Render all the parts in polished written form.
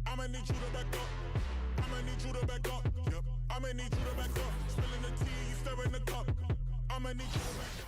I'ma need you to back up. I'ma need you to back up. Yep. I'ma need you to back up. Spilling the tea, you stirring the cup. I'ma need you to back up.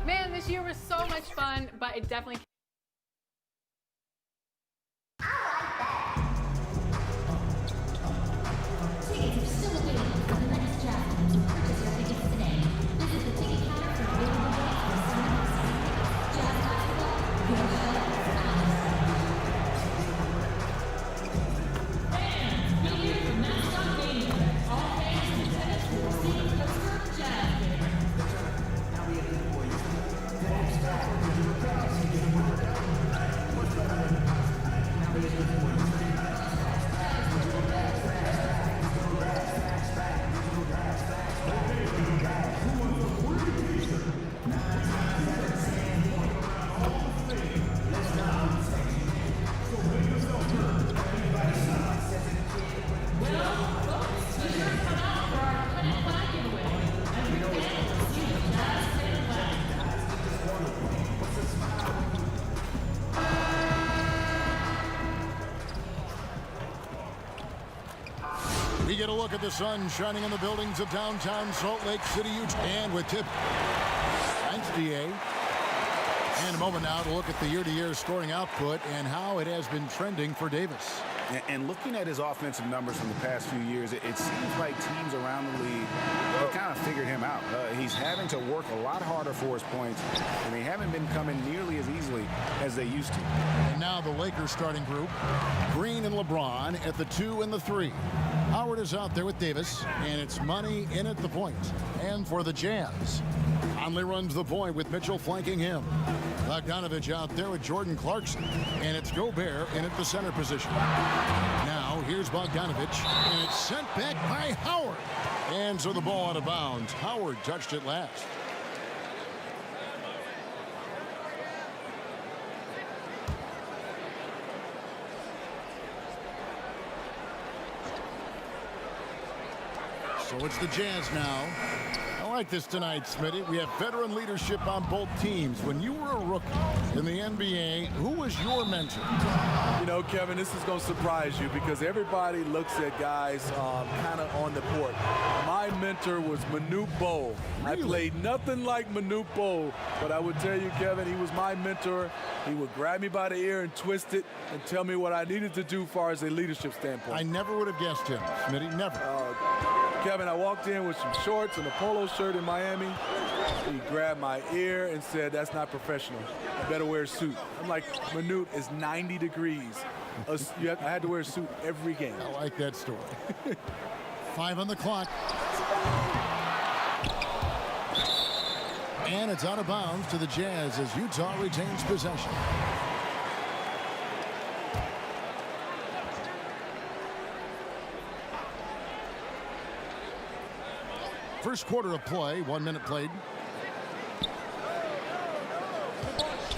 Man, this year was so much fun, but it definitely We get a look at the sun shining on the buildings of downtown Salt Lake City, Utah. And with tip, thanks, DA. And a moment now to look at the year-to-year scoring output and how it has been trending for Davis. And looking at his offensive numbers from the past few years, it seems like teams around the league have kind of figured him out. He's having to work a lot harder for his points, and they haven't been coming nearly as easily as they used to. And now the Lakers starting group. Green and LeBron at the 2 and the 3. Howard is out there with Davis, and it's money in at the point. And for the Jazz, Conley runs the point with Mitchell flanking him. Bogdanovich out there with Jordan Clarkson, and it's Gobert in at the center position. Now here's Bogdanovich, and it's sent back by Howard. And so the ball out of bounds. Howard touched it last. So it's the Jazz now. I like this tonight, Smitty. We have veteran leadership on both teams. When you were a rookie in the NBA, who was your mentor? You know, Kevin, this is going to surprise you because everybody looks at guys kind of on the court. My mentor was Manute Bol. Really? I played nothing like Manute Bol, but I would tell you, Kevin, he was my mentor. He would grab me by the ear and twist it and tell me what I needed to do as far as a leadership standpoint. I never would have guessed him, Smitty, never. Kevin, I walked in with some shorts and a polo shirt in Miami. He grabbed my ear and said, "That's not professional. You better wear a suit." I'm like, Manute, it's 90 degrees. I had to wear a suit every game. I like that story. 5 on the clock. And it's out of bounds to the Jazz as Utah retains possession. First quarter of play, 1 minute played.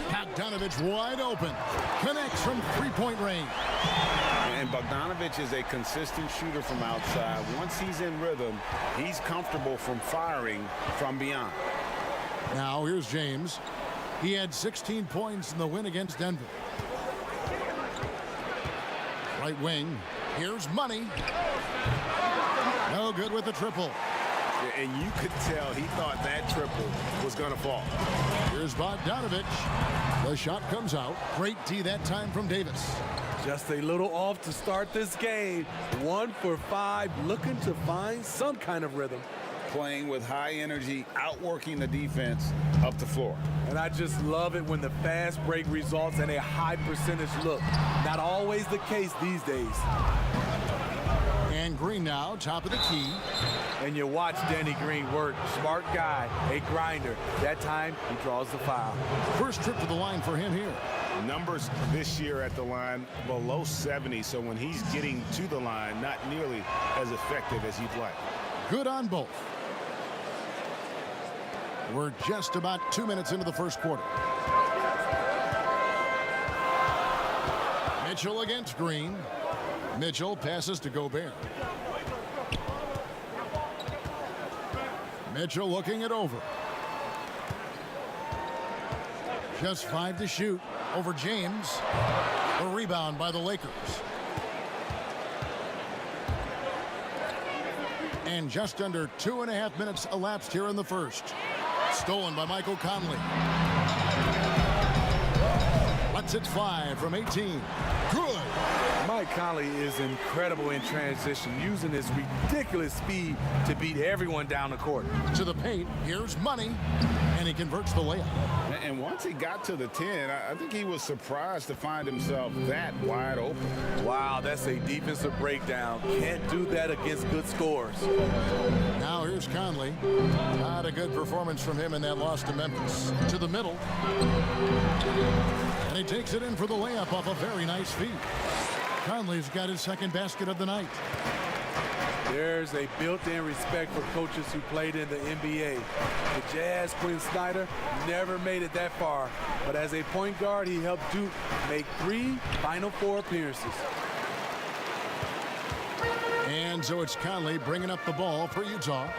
Bogdanovich wide open. Connects from three-point range. And Bogdanovich is a consistent shooter from outside. Once he's in rhythm, he's comfortable from firing from beyond. Now here's James. He had 16 points in the win against Denver. Right wing. Here's Money. No good with the triple. And you could tell he thought that triple was going to fall. Here's Bogdanovich. The shot comes out. Great D that time from Davis. Just a little off to start this game. 1 for 5, looking to find some kind of rhythm. Playing with high energy, outworking the defense up the floor. And I just love it when the fast break results in a high percentage look. Not always the case these days. And Green now, top of the key. And you watch Danny Green work. Smart guy, a grinder. That time, he draws the foul. First trip to the line for him here. Numbers this year at the line below 70, so when he's getting to the line, not nearly as effective as he'd like. Good on both. We're just about 2 minutes into the first quarter. Mitchell against Green. Mitchell passes to Gobert. Mitchell looking it over. Just 5 to shoot over James. A rebound by the Lakers. And just under 2.5 minutes elapsed here in the first. Stolen by Michael Conley. Lets it fly from 18. Good. Mike Conley is incredible in transition, using his ridiculous speed to beat everyone down the court. To the paint, here's Money, and he converts the layup. And once he got to the 10, I think he was surprised to find himself that wide open. Wow, that's a defensive breakdown. Can't do that against good scores. Now here's Conley. Not a good performance from him in that loss to Memphis. To the middle. And he takes it in for the layup off a very nice feed. Conley's got his second basket of the night. There's a built-in respect for coaches who played in the NBA. The Jazz, Quinn Snyder, never made it that far. But as a point guard, he helped Duke make 3 Final Four appearances. And so it's Conley bringing up the ball for Utah.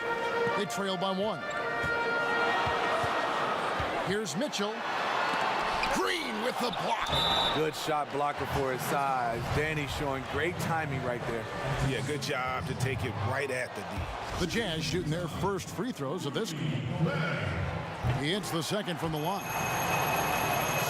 They trail by 1. Here's Mitchell. Green with the block. Good shot blocker for his size. Danny showing great timing right there. Yeah, good job to take it right at the D. The Jazz shooting their first free throws of this game. He hits the second from the line.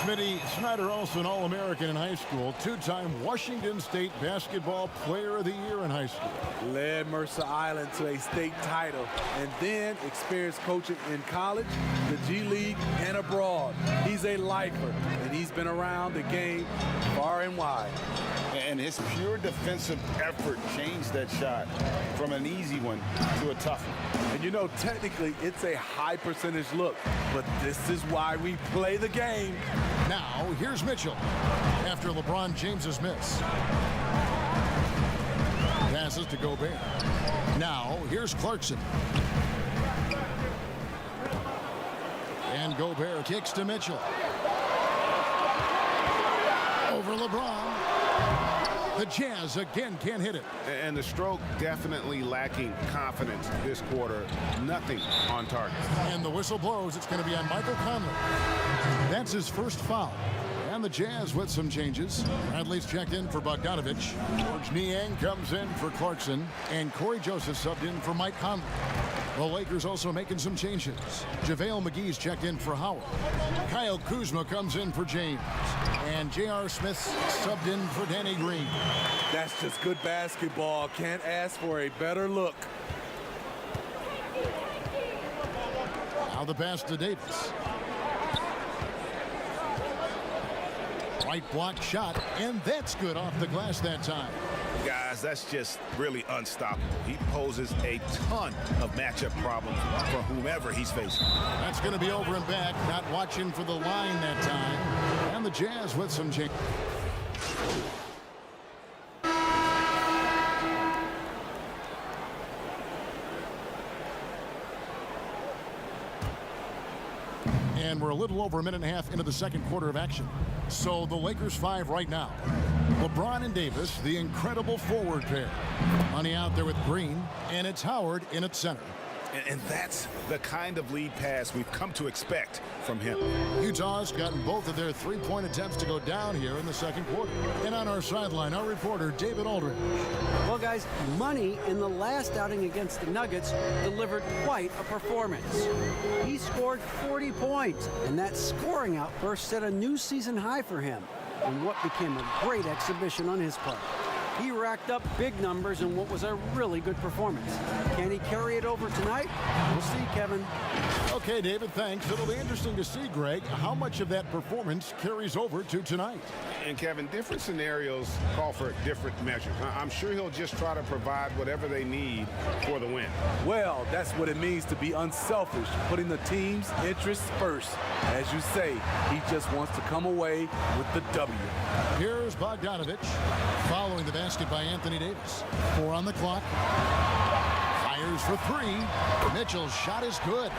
Smitty Snyder, also an All-American in high school, 2-time Washington State Basketball Player of the Year in high school. Led Mercer Island to a state title, and then experienced coaching in college, the G League, and abroad. He's a lifer, and he's been around the game far and wide. And his pure defensive effort changed that shot from an easy one to a tough one. And you know, technically, it's a high percentage look, but this is why we play the game. Now, here's Mitchell after LeBron James's miss. Passes to Gobert. Now, here's Clarkson. And Gobert kicks to Mitchell. Over LeBron. The Jazz again can't hit it. And the stroke definitely lacking confidence this quarter. Nothing on target. And the whistle blows. It's going to be on Michael Conley. That's his first foul. And the Jazz with some changes. Bradley's checked in for Bogdanovich. George Niang comes in for Clarkson. And Corey Joseph subbed in for Mike Conley. The Lakers also making some changes. JaVale McGee's checked in for Howard. Kyle Kuzma comes in for James. And J.R. Smith subbed in for Danny Green. That's just good basketball. Can't ask for a better look. Now the pass to Davis. Right block shot, and that's good off the glass that time. Guys, that's just really unstoppable. He poses a ton of matchup problems for whomever he's facing. That's going to be over and back, not watching for the line that time. And the Jazz with some change. And we're a little over a minute and a half into the second quarter of action. So the Lakers 5 right now. LeBron and Davis, the incredible forward pair. Money out there with Green, and it's Howard in at center. And that's the kind of lead pass we've come to expect from him. Utah's gotten both of their three-point attempts to go down here in the second quarter. And on our sideline, our reporter, David Aldridge. Well, guys, Money in the last outing against the Nuggets delivered quite a performance. He scored 40 points, and that scoring outburst set a new season high for him in what became a great exhibition on his part. He racked up big numbers in what was a really good performance. Can he carry it over tonight? We'll see, Kevin. Okay, David, thanks. It'll be interesting to see, Greg, how much of that performance carries over to tonight. And Kevin, different scenarios call for different measures. I'm sure he'll just try to provide whatever they need for the win. Well, that's what it means to be unselfish, putting the team's interests first. As you say, he just wants to come away with the W. Here's Bogdanovich, following the basket by Anthony Davis. 4 on the clock. Fires for 3. Mitchell's shot is good.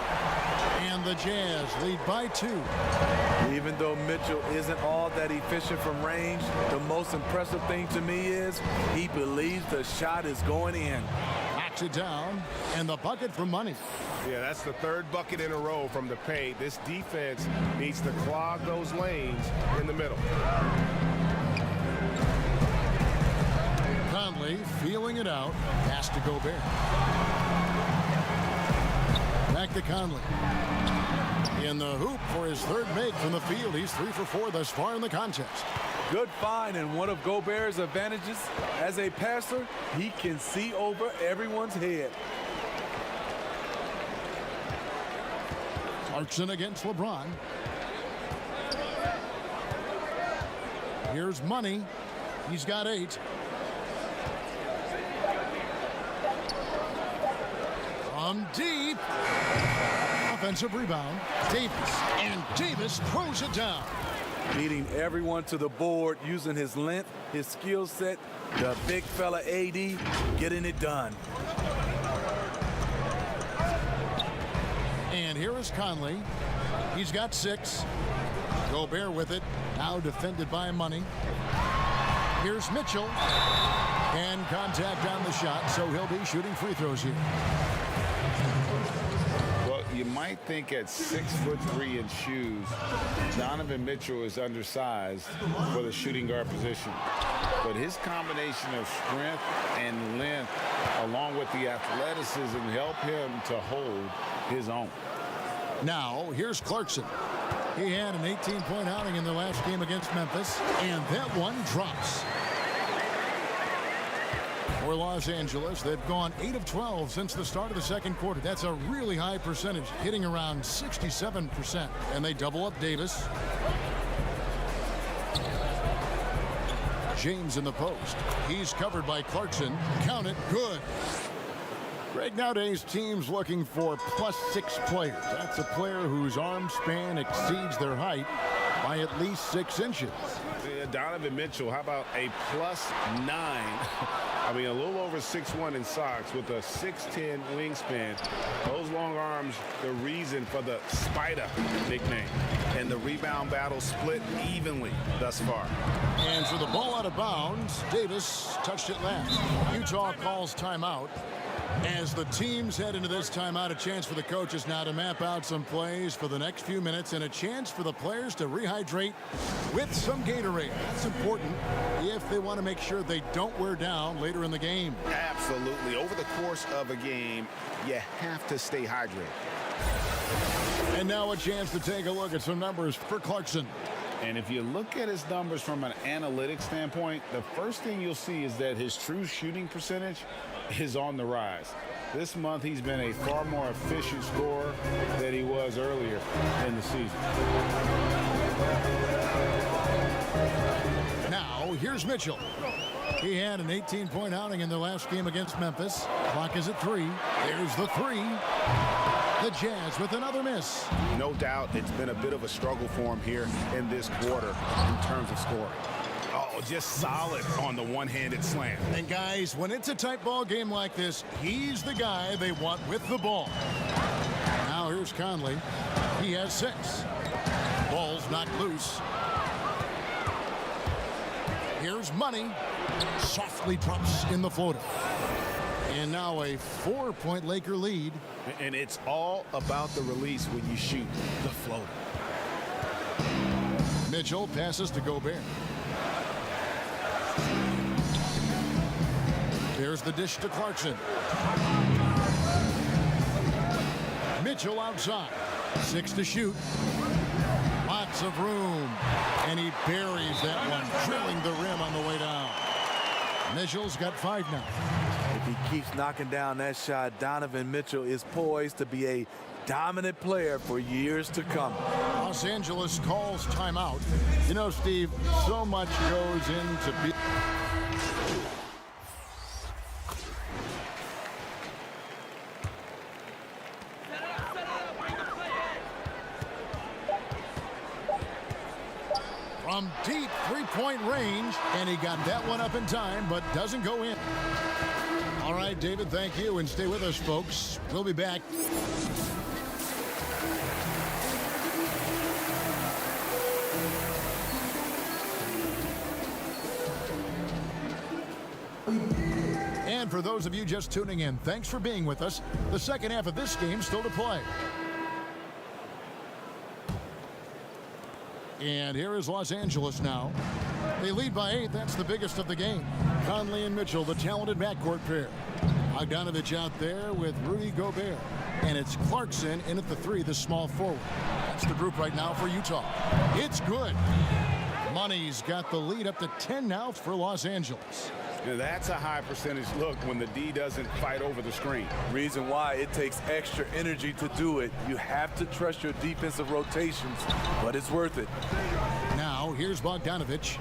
And the Jazz lead by 2. Even though Mitchell isn't all that efficient from range, the most impressive thing to me is he believes the shot is going in. Knocks it down, and the bucket from Money. Yeah, that's the third bucket in a row from the paint. This defense needs to clog those lanes in the middle. Conley feeling it out. Pass to Gobert. Back to Conley. In the hoop for his third make from the field. He's 3 for 4 thus far in the contest. Good find, and one of Gobert's advantages as a passer, he can see over everyone's head. Clarkson against LeBron. Here's Money. He's got 8. From deep. Offensive rebound. Davis. And Davis throws it down. Beating everyone to the board using his length, his skill set, the big fella AD getting it done. And here is Conley. He's got 6. Gobert with it. Now defended by Money. Here's Mitchell. And contact on the shot, so he'll be shooting free throws here. Well, you might think at 6'3" in shoes, Donovan Mitchell is undersized for the shooting guard position. But his combination of strength and length, along with the athleticism, help him to hold his own. Now, here's Clarkson. He had an 18-point outing in the last game against Memphis, and that one drops. For Los Angeles, they've gone 8 of 12 since the start of the second quarter. That's a really high percentage, hitting around 67%. And they double up Davis. James in the post. He's covered by Clarkson. Count it. Good. Greg, nowadays teams looking for +6 players. That's a player whose arm span exceeds their height by at least 6 inches. Donovan Mitchell, how about a +9? I mean, a little over 6'1" in socks with a 6'10" wingspan. Those long arms, the reason for the Spider nickname. And the rebound battle split evenly thus far. And for the ball out of bounds, Davis touched it last. Utah calls timeout. As the teams head into this timeout, a chance for the coaches now to map out some plays for the next few minutes and a chance for the players to rehydrate with some Gatorade. That's important if they want to make sure they don't wear down later in the game. Absolutely. Over the course of a game, you have to stay hydrated. And now a chance to take a look at some numbers for Clarkson. And if you look at his numbers from an analytics standpoint, the first thing you'll see is that his true shooting percentage is on the rise. This month, he's been a far more efficient scorer than he was earlier in the season. Now, here's Mitchell. He had an 18-point outing in their last game against Memphis. Clock is at 3. There's the 3. The Jazz with another miss. No doubt it's been a bit of a struggle for him here in this quarter in terms of scoring. Oh, just solid on the one-handed slam. And guys, when it's a tight ball game like this, he's the guy they want with the ball. Now here's Conley. He has 6. Ball's knocked loose. Here's Money. Softly drops in the floater. And now a 4-point Laker lead. And it's all about the release when you shoot the floater. Mitchell passes to Gobert. There's the dish to Clarkson. Mitchell outside. 6 to shoot. Lots of room. And he buries that one, drilling the rim on the way down. Mitchell's got 5 now. If he keeps knocking down that shot, Donovan Mitchell is poised to be a dominant player for years to come. Los Angeles calls timeout. You know, Steve, so much goes into from deep 3-point range, and he got that one up in time, but doesn't go in. All right, David, thank you, and stay with us, folks. We'll be back. And for those of you just tuning in, thanks for being with us. The second half of this game still to play. And here is Los Angeles now. They lead by 8. That's the biggest of the game. Conley and Mitchell, the talented backcourt pair. Bogdanovich out there with Rudy Gobert. And it's Clarkson in at the 3, the small forward. That's the group right now for Utah. It's good. Money's got the lead up to 10 now for Los Angeles. Now that's a high percentage look when the D doesn't fight over the screen. Reason why it takes extra energy to do it. You have to trust your defensive rotations, but it's worth it. Now here's Bogdanovich.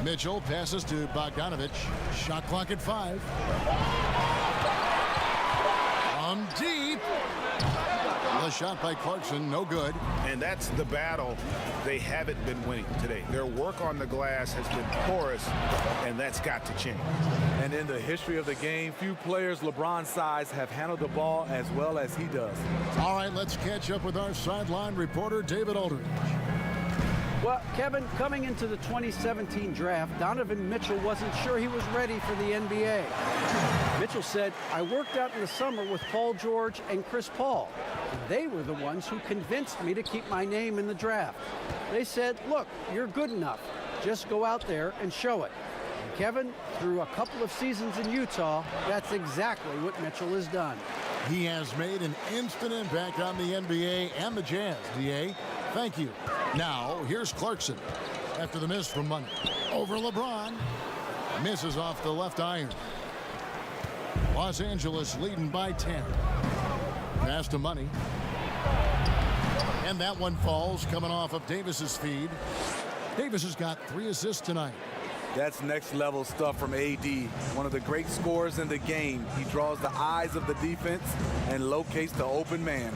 Mitchell passes to Bogdanovich. Shot clock at 5. From deep. The shot by Clarkson, no good. And that's the battle they haven't been winning today. Their work on the glass has been porous, and that's got to change. And in the history of the game, few players LeBron's size have handled the ball as well as he does. All right, let's catch up with our sideline reporter, David Aldridge. Well, Kevin, coming into the 2017 draft, Donovan Mitchell wasn't sure he was ready for the NBA. Mitchell said, "I worked out in the summer with Paul George and Chris Paul. They were the ones who convinced me to keep my name in the draft. They said, look, you're good enough. Just go out there and show it." And Kevin, through a couple of seasons in Utah, that's exactly what Mitchell has done. He has made an instant impact on the NBA and the Jazz, DA. Thank you. Now, here's Clarkson after the miss from Money. Over LeBron. Misses off the left iron. Los Angeles leading by 10. Pass to Money. And that one falls coming off of Davis's feed. Davis has got 3 assists tonight. That's next level stuff from AD. One of the great scorers in the game. He draws the eyes of the defense and locates the open man.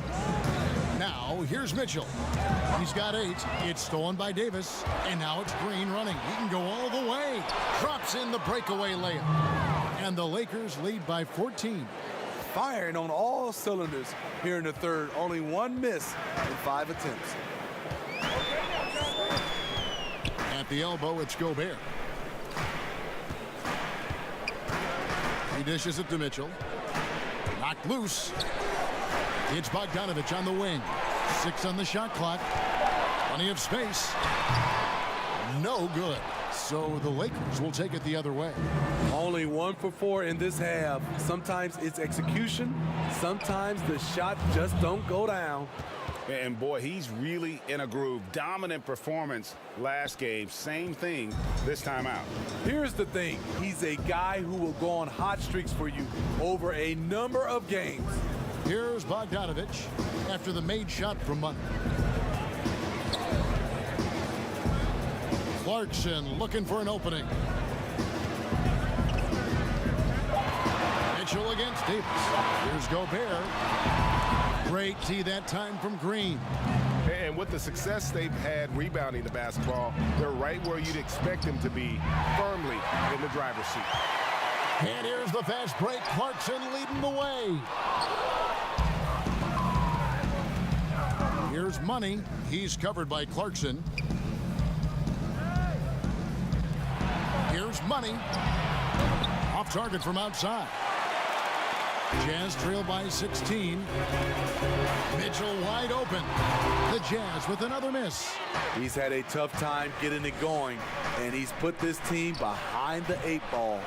Now, here's Mitchell. He's got 8. It's stolen by Davis. And now it's Green running. He can go all the way. Drops in the breakaway layup. And the Lakers lead by 14. Firing on all cylinders here in the third. Only one miss in 5 attempts. At the elbow, it's Gobert. He dishes it to Mitchell. Knocked loose. It's Bogdanovich on the wing. 6 on the shot clock. Plenty of space. No good. So the Lakers will take it the other way. Only 1 for 4 in this half. Sometimes it's execution. Sometimes the shot just don't go down. And boy, he's really in a groove. Dominant performance last game. Same thing this time out. Here's the thing. He's a guy who will go on hot streaks for you over a number of games. Here's Bogdanovich after the made shot from Money. Clarkson looking for an opening. Mitchell against Davis. Here's Gobert. Great tee that time from Green. And with the success they've had rebounding the basketball, they're right where you'd expect them to be, firmly in the driver's seat. And here's the fast break. Clarkson leading the way. Here's Money. He's covered by Clarkson. Here's Money. Off target from outside. Jazz trail by 16. Mitchell wide open. The Jazz with another miss. He's had a tough time getting it going, and he's put this team behind the 8 ball.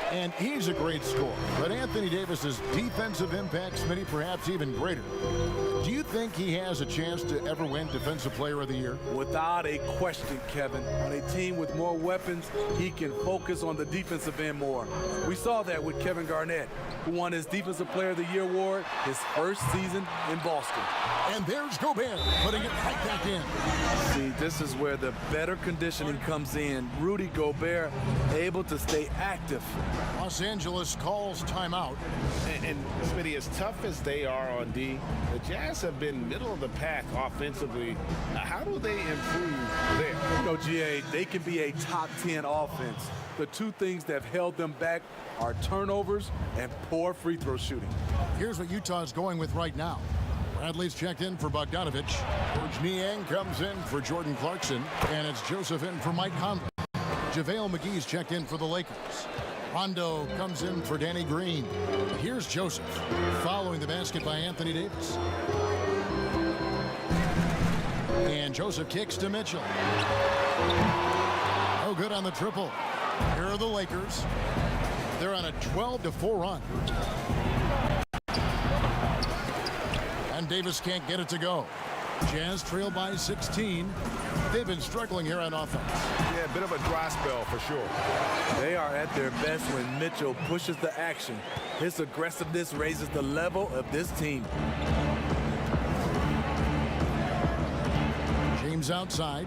And he's a great scorer, but Anthony Davis's defensive impact, Smitty, perhaps even greater. Do you think he has a chance to ever win Defensive Player of the Year? Without a question, Kevin. On a team with more weapons, he can focus on the defensive end more. We saw that with Kevin Garnett, who won his Defensive Player of the Year award his first season in Boston. And there's Gobert putting it right back in. See, this is where the better conditioning comes in. Rudy Gobert able to stay active. Los Angeles calls timeout. And Smitty, as tough as they are on D, the Jazz have been middle of the pack offensively. How do they improve there? You know, GA, they can be a top 10 offense. The two things that have held them back are turnovers and poor free throw shooting. Here's what Utah's going with right now. Bradley's checked in for Bogdanovich. George Niang comes in for Jordan Clarkson. And it's Joseph in for Mike Conley. JaVale McGee's checked in for the Lakers. Rondo comes in for Danny Green. Here's Joseph following the basket by Anthony Davis. And Joseph kicks to Mitchell. No good on the triple. Here are the Lakers. They're on a 12-4 run. And Davis can't get it to go. Jazz trail by 16. They've been struggling here on offense. Yeah, a bit of a dry spell for sure. They are at their best when Mitchell pushes the action. His aggressiveness raises the level of this team. James outside.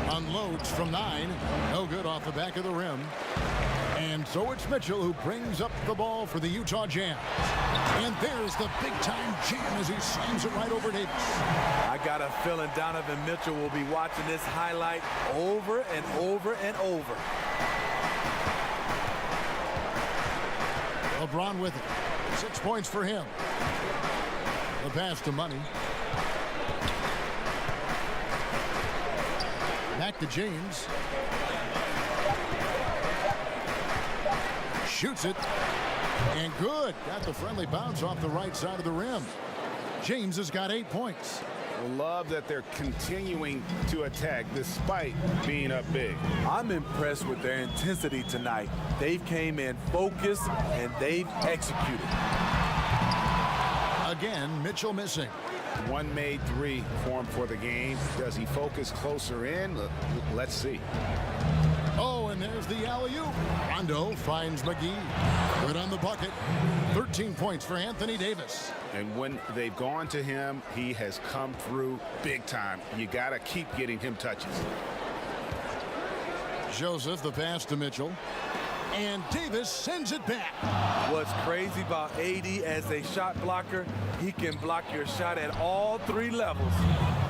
Unloads from 9. No good off the back of the rim. And so it's Mitchell who brings up the ball for the Utah Jazz. And there's the big-time jam as he slams it right over Davis. I got a feeling Donovan Mitchell will be watching this highlight over and over and over. LeBron with it. 6 points for him. The pass to Money. Back to James. Shoots it. And good. Got the friendly bounce off the right side of the rim. James has got 8 points. Love that they're continuing to attack despite being up big. I'm impressed with their intensity tonight. They've came in focused and they've executed. Again, Mitchell missing. One made 3 for him for the game. Does he focus closer in? Let's see. Oh, and there's the alley-oop. Rondo finds McGee. Good on the bucket. 13 points for Anthony Davis. And when they've gone to him, he has come through big time. You got to keep getting him touches. Joseph, the pass to Mitchell. And Davis sends it back. What's crazy about AD as a shot blocker, he can block your shot at all 3 levels.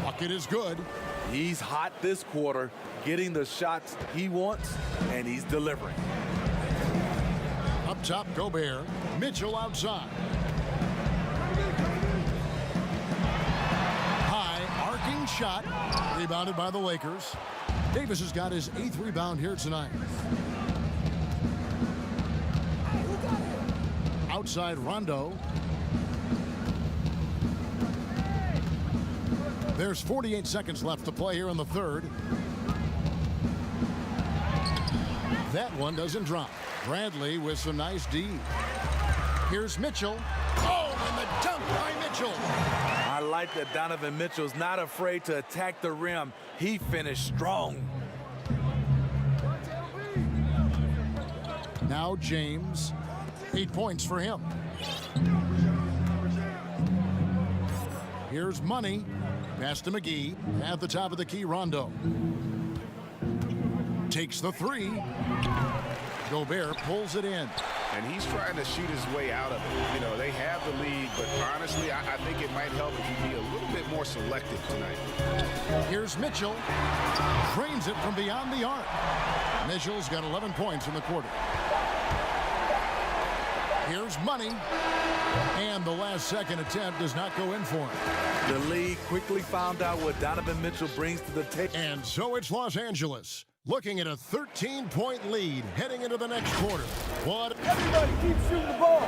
Bucket is good. He's hot this quarter, getting the shots he wants, and he's delivering. Up top, Gobert. Mitchell outside. High arcing shot. Rebounded by the Lakers. Davis has got his 8th rebound here tonight. Outside Rondo. There's 48 seconds left to play here in the third. That one doesn't drop. Bradley with some nice D. Here's Mitchell. Oh, and the dunk by Mitchell. I like that Donovan Mitchell's not afraid to attack the rim. He finished strong. Now James. 8 points for him. Here's Money. Pass to McGee. At the top of the key, Rondo. Takes the 3. Gobert pulls it in. And he's trying to shoot his way out of it. You know, they have the lead, but honestly, I think it might help if he be a little bit more selective tonight. Here's Mitchell. Drains it from beyond the arc. Mitchell's got 11 points in the quarter. Here's Money. And the last second attempt does not go in for him. The league quickly found out what Donovan Mitchell brings to the table. And so it's Los Angeles Looking at a 13-point lead heading into the next quarter. What? Everybody keep shooting the ball.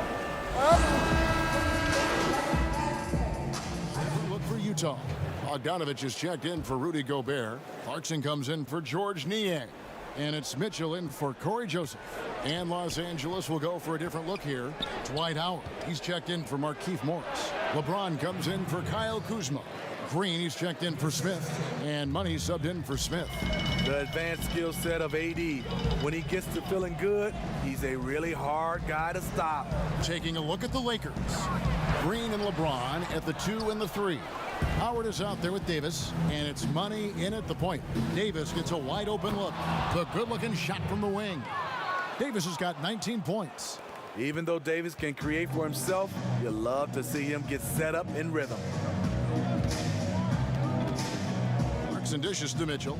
Look for Utah. Bogdanovich is checked in for Rudy Gobert. Clarkson comes in for George Niang. And it's Mitchell in for Corey Joseph. And Los Angeles will go for a different look here. Dwight Howard. He's checked in for Markieff Morris. LeBron comes in for Kyle Kuzma. Green, he's checked in for Smith. And Money subbed in for Smith. The advanced skill set of AD. When he gets to feeling good, he's a really hard guy to stop. Taking a look at the Lakers. Green and LeBron at the 2 and the 3. Howard is out there with Davis, and it's Money in at the point. Davis gets a wide open look. The good-looking shot from the wing. Davis has got 19 points. Even though Davis can create for himself, you love to see him get set up in rhythm. And dishes to Mitchell.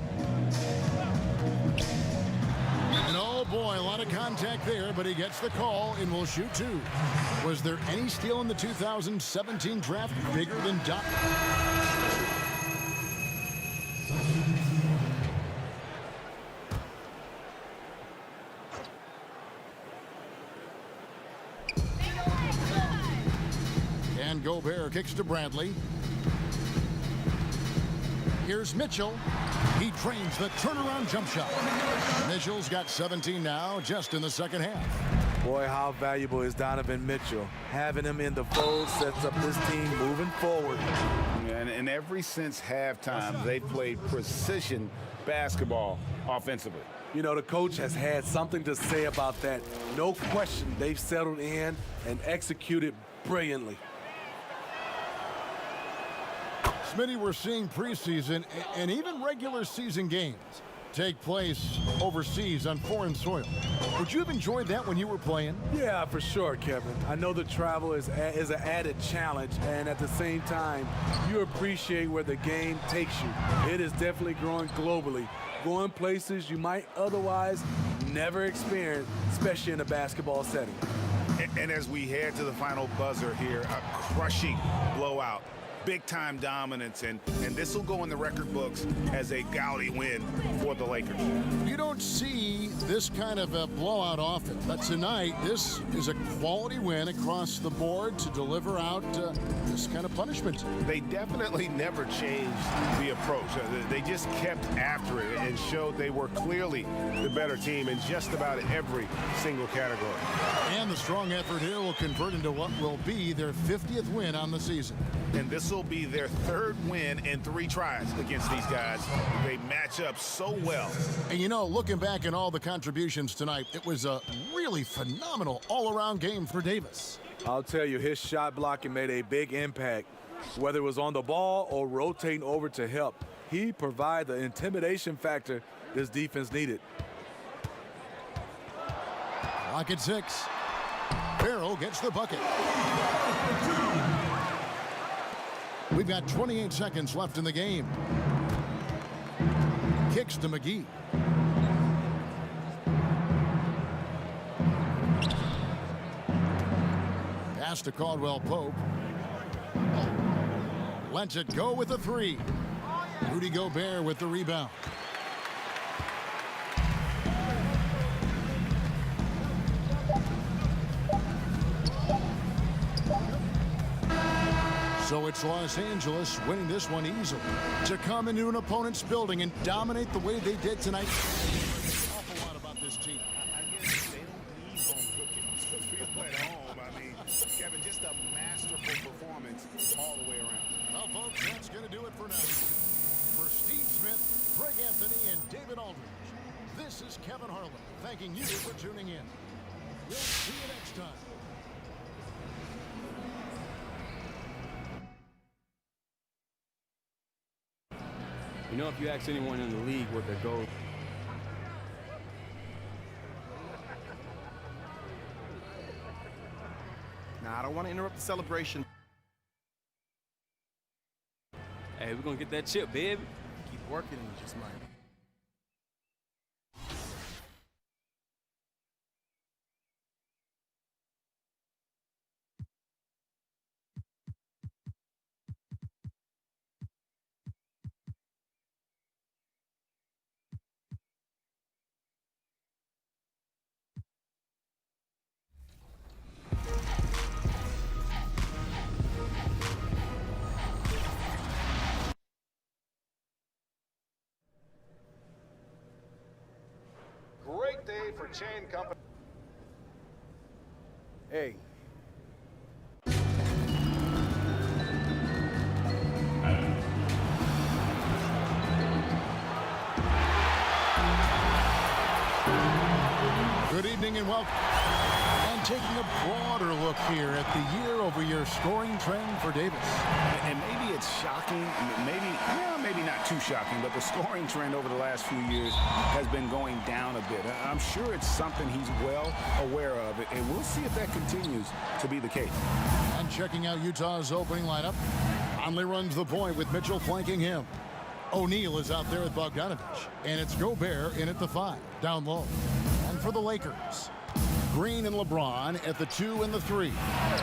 And oh boy, a lot of contact there, but he gets the call and will shoot 2. Was there any steal in the 2017 draft bigger than Doc? And Gobert kicks to Bradley. Here's Mitchell. He trains the turnaround jump shot. Mitchell's got 17 now, just in the second half. Boy, how valuable is Donovan Mitchell? Having him in the fold sets up this team moving forward. And ever since halftime, they played precision basketball offensively. You know, the coach has had something to say about that. No question, they've settled in and executed brilliantly. Smitty, we're seeing preseason and even regular season games take place overseas on foreign soil. Would you have enjoyed that when you were playing? Yeah, for sure, Kevin. I know the travel is an added challenge, and at the same time, you appreciate where the game takes you. It is definitely growing globally, going places you might otherwise never experience, especially in a basketball setting. And as we head to the final buzzer here, a crushing blowout. Big-time dominance, and this will go in the record books as a gaudy win for the Lakers. You don't see this kind of a blowout often, but tonight this is a quality win across the board to deliver out this kind of punishment. They definitely never changed the approach. They just kept after it and showed they were clearly the better team in just about every single category. And the strong effort here will convert into what will be their 50th win on the season. And this will be their 3rd win in 3 tries against these guys. They match up so well. And you know, looking back at all the contributions tonight, it was a really phenomenal all-around game for Davis. I'll tell you, his shot blocking made a big impact. Whether it was on the ball or rotating over to help, he provided the intimidation factor this defense needed. Clock at 6. Farrell gets the bucket. We've got 28 seconds left in the game. Kicks to McGee. Pass to Caldwell Pope. Lets it go with a 3. Rudy Gobert with the rebound. So it's Los Angeles winning this one easily. To come into an opponent's building and dominate the way they did tonight. An awful lot about this team. I guess they don't need home cooking to feel at home. I mean, Kevin, just a masterful performance all the way around. Well, folks, that's going to do it for now. For Steve Smith, Greg Anthony, and David Aldridge, this is Kevin Harlan thanking you for tuning in. We'll see you next time. You know, if you ask anyone in the league what their goal. Now, I don't want to interrupt the celebration. Hey, we're going to get that chip, baby. Keep working and you just might. different chain company. Hey. Good evening and welcome. And taking a broader look here at the year-over-year scoring trend for Davis. And maybe it's shocking, maybe not too shocking, but the scoring trend over the last few years has been going down a bit. I'm sure it's something he's well aware of, and we'll see if that continues to be the case. And checking out Utah's opening lineup, Conley runs the point with Mitchell flanking him. O'Neal is out there with Bogdanovich, and it's Gobert in at the 5, down low. And for the Lakers, Green and LeBron at the 2 and the 3.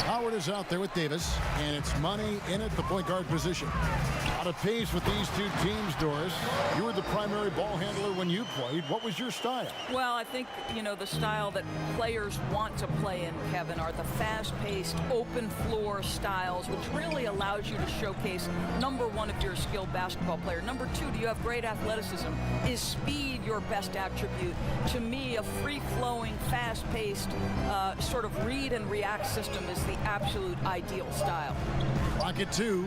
Howard is out there with Davis, and it's Money in at the point guard position. Out of pace with these two teams, Doris. You were the primary ball handler when you played. What was your style? Well, I think, the style that players want to play in, Kevin, are the fast-paced, open-floor styles, which really allows you to showcase, number one, if you're a skilled basketball player. Number two, do you have great athleticism? Is speed your best attribute? To me, a free-flowing, fast-paced, sort of read and react system is the absolute ideal style. Rocket 2.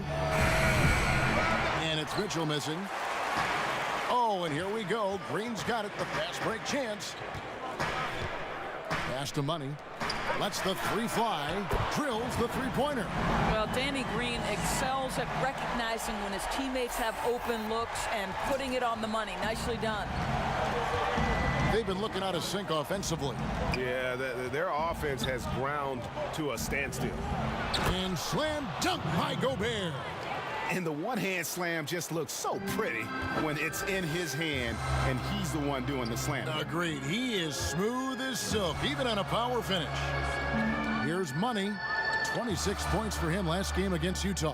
And it's Mitchell missing. Oh, and here we go. Green's got it. The fast break chance. Pass to Money. Lets the 3 fly. Drills the 3-pointer. Well, Danny Green excels at recognizing when his teammates have open looks and putting it on the money. Nicely done. They've been looking out of sync offensively. Yeah, their offense has ground to a standstill. And slam dunk by Gobert. And the one-hand slam just looks so pretty when it's in his hand and he's the one doing the slam. Agreed. He is smooth as silk, even on a power finish. Here's Money. 26 points for him last game against Utah.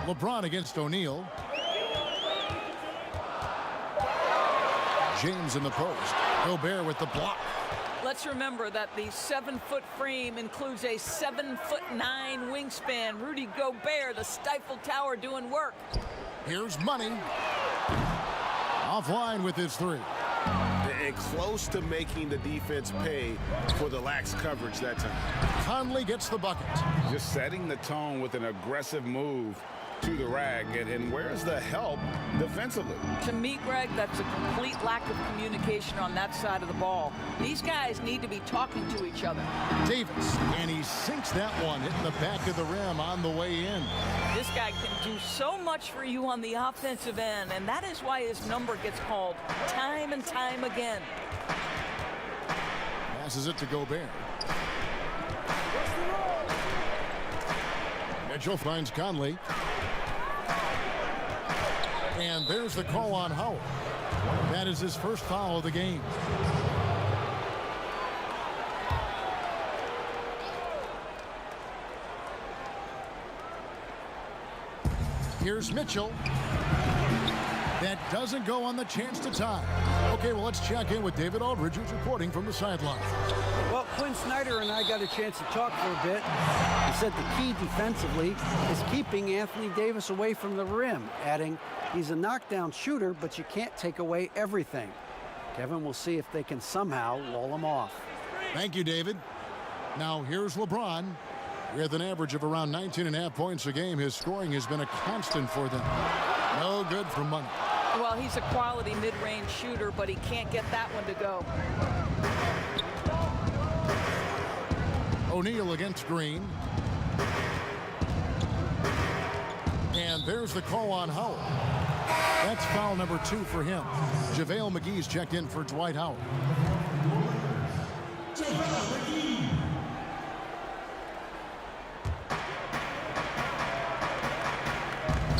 LeBron against O'Neal. James in the post. Gobert with the block. Let's remember that the 7-foot frame includes a 7'9" wingspan. Rudy Gobert, the Stifle Tower, doing work. Here's Money. Offline with his 3. And close to making the defense pay for the lax coverage that time. Conley gets the bucket. Just setting the tone with an aggressive move to the rack, and where's the help defensively? To me, Greg, that's a complete lack of communication on that side of the ball. These guys need to be talking to each other. Davis, and he sinks that one, hitting the back of the rim on the way in. This guy can do so much for you on the offensive end, and that is why his number gets called time and time again. Passes it to Gobert. Mitchell finds Conley. And there's the call on Howard. That is his first foul of the game. Here's Mitchell. That doesn't go on the chance to tie. Okay, well, let's check in with David Aldridge, who's reporting from the sideline. Well, Quinn Snyder and I got a chance to talk for a bit. He said the key defensively is keeping Anthony Davis away from the rim, adding, he's a knockdown shooter, but you can't take away everything. Kevin, we'll see if they can somehow wall him off. Thank you, David. Now, here's LeBron. With an average of around 19.5 points a game, his scoring has been a constant for them. No good for Money. Well, he's a quality mid-range shooter, but he can't get that one to go. O'Neal against Green. And there's the call on Howard. That's foul number 2 for him. JaVale McGee's checked in for Dwight Howard.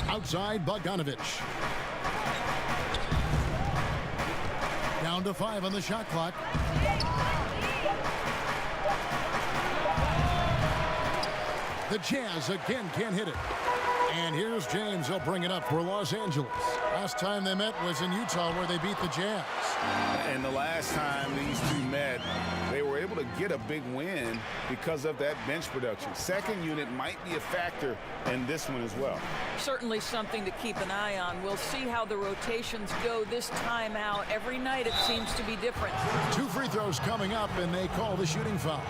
Outside, Bogdanovich. Down to 5 on the shot clock. The Jazz again can't hit it. And here's James. He'll bring it up for Los Angeles. Last time they met was in Utah, where they beat the Jazz. And the last time these two met, they were able able to get a big win because of that bench production. Second unit might be a factor in this one as well. Certainly something to keep an eye on. We'll see how the rotations go this time out. Every night it seems to be different. 2 free throws coming up, and they call the shooting foul.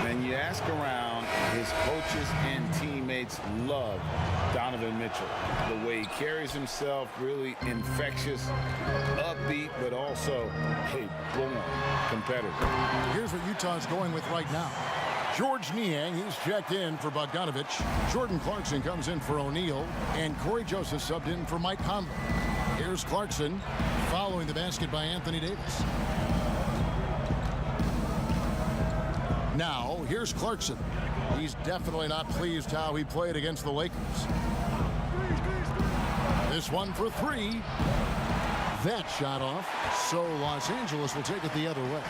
And you ask around, his coaches and teammates love Donovan Mitchell. The way he carries himself, really infectious, upbeat, but also a born competitor. Here's what Utah's going with right now. George Niang, he's checked in for Bogdanovich. Jordan Clarkson comes in for O'Neal. And Corey Joseph subbed in for Mike Conley. Here's Clarkson following the basket by Anthony Davis. Now, here's Clarkson. He's definitely not pleased how he played against the Lakers. This one for 3. That shot off. So Los Angeles will take it the other way.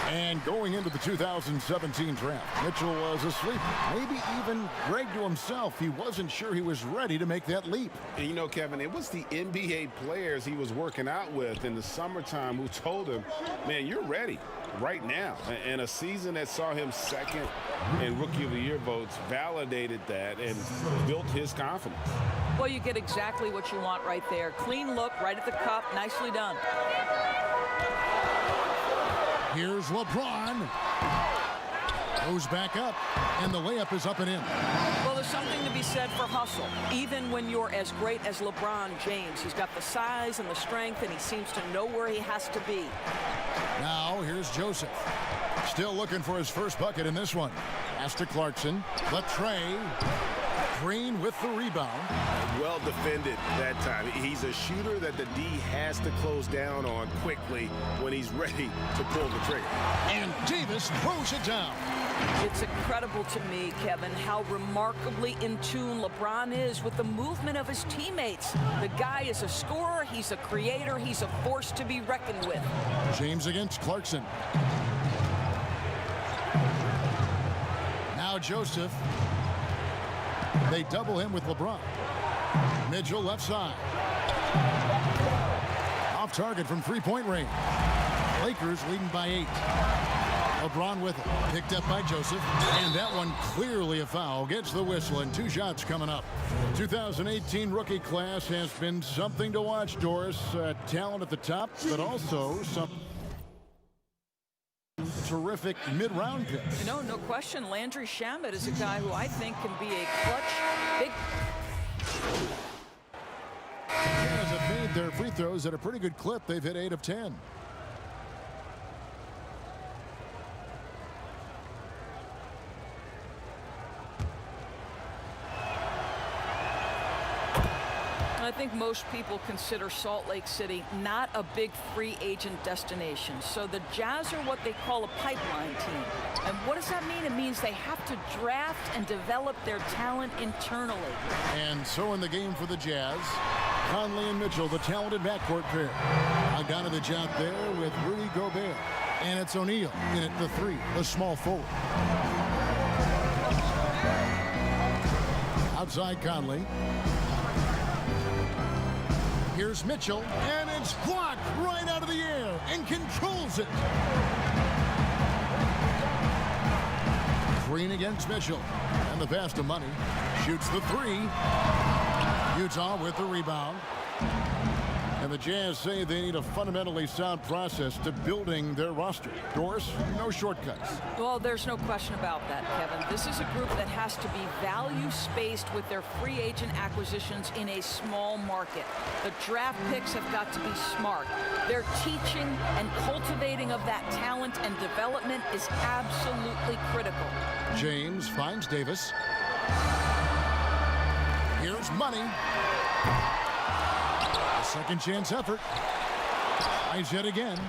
And going into the 2017 draft, Mitchell was a sleeper. Maybe even Greg to himself, he wasn't sure he was ready to make that leap. And you know, Kevin, it was the NBA players he was working out with in the summertime who told him, man, you're ready right now. And a season that saw him second in Rookie of the Year votes validated that and built his confidence. Well, you get exactly what you want right there. Clean look, right at the cup. Nicely done. Here's LeBron. Goes back up, and the layup is up and in. Well, there's something to be said for hustle. Even when you're as great as LeBron James, he's got the size and the strength, and he seems to know where he has to be. Now, here's Joseph. Still looking for his first bucket in this one. Pass to Clarkson. Latrey. Green with the rebound. Well defended that time. He's a shooter that the D has to close down on quickly when he's ready to pull the trigger. And Davis throws it down. It's incredible to me, Kevin, how remarkably in tune LeBron is with the movement of his teammates. The guy is a scorer, he's a creator, he's a force to be reckoned with. James against Clarkson. Now Joseph. They double him with LeBron. Mitchell left side. Off target from three-point range. Lakers leading by 8. LeBron with it. Picked up by Joseph. And that one clearly a foul. Gets the whistle and 2 shots coming up. 2018 rookie class has been something to watch, Doris. Talent at the top, but also some terrific mid-round picks. No question. Landry Shamet is a guy who I think can be a clutch, big. Jazz have made their free throws at a pretty good clip. They've hit 8 of 10. I think most people consider Salt Lake City not a big free agent destination. So the Jazz are what they call a pipeline team. And what does that mean? It means they have to draft and develop their talent internally. And so in the game for the Jazz, Conley and Mitchell, the talented backcourt pair. Bogdanovich out there with Rudy Gobert. And it's O'Neal in at the 3, the small forward. Outside Conley. Here's Mitchell, and it's blocked right out of the air and controls it. Green against Mitchell, and the pass to Money. Shoots the 3. Utah with the rebound. And the Jazz say they need a fundamentally sound process to building their roster. Doris, no shortcuts. Well, there's no question about that, Kevin. This is a group that has to be value-spaced with their free agent acquisitions in a small market. The draft picks have got to be smart. Their teaching and cultivating of that talent and development is absolutely critical. James finds Davis. Here's Money. Second chance effort. Tries yet again,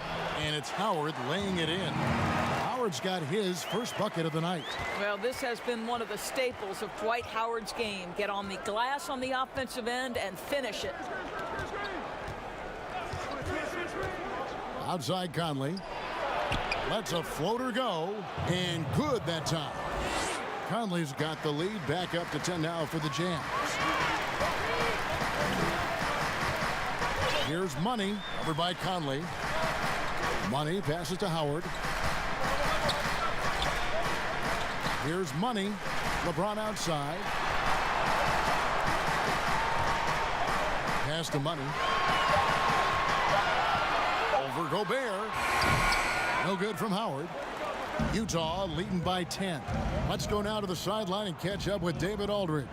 and it's Howard laying it in. Howard's got his first bucket of the night. Well, this has been one of the staples of Dwight Howard's game. Get on the glass on the offensive end and finish it. Outside Conley. Lets a floater go, and good that time. Conley's got the lead, back up to 10 now for the Jazz. Here's Money over by Conley. Money passes to Howard. Here's Money. LeBron outside. Pass to Money. Over Gobert. No good from Howard. Utah leading by 10. Let's go now to the sideline and catch up with David Aldridge.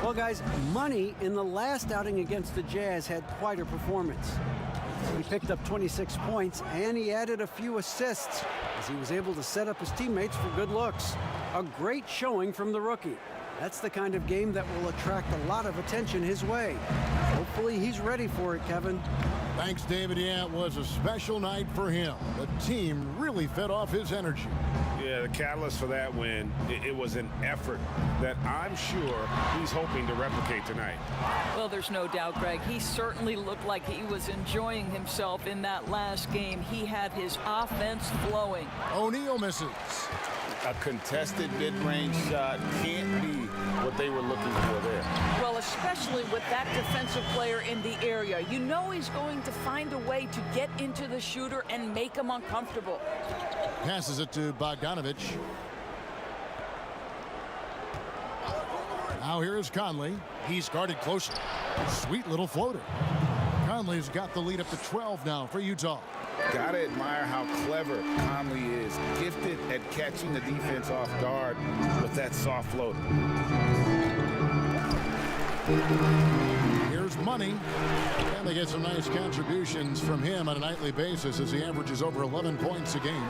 Well, guys, Money in the last outing against the Jazz had quite a performance. He picked up 26 points, and he added a few assists as he was able to set up his teammates for good looks. A great showing from the rookie. That's the kind of game that will attract a lot of attention his way. Hopefully he's ready for it, Kevin. Thanks, David. Yeah, it was a special night for him. The team really fed off his energy. Yeah, the catalyst for that win, it was an effort that I'm sure he's hoping to replicate tonight. Well, there's no doubt, Greg. He certainly looked like he was enjoying himself in that last game. He had his offense flowing. O'Neal misses. A contested mid-range shot can't be what they were looking for there. Well, especially with that defensive player in the area. You know he's going to find a way to get into the shooter and make him uncomfortable. Passes it to Bogdanovich. Now here is Conley. He's guarded closely. Sweet little floater. Conley's got the lead up to 12 now for Utah. Gotta admire how clever Conley is. Gifted at catching the defense off guard with that soft floater. Here's Money. And they get some nice contributions from him on a nightly basis as he averages over 11 points a game.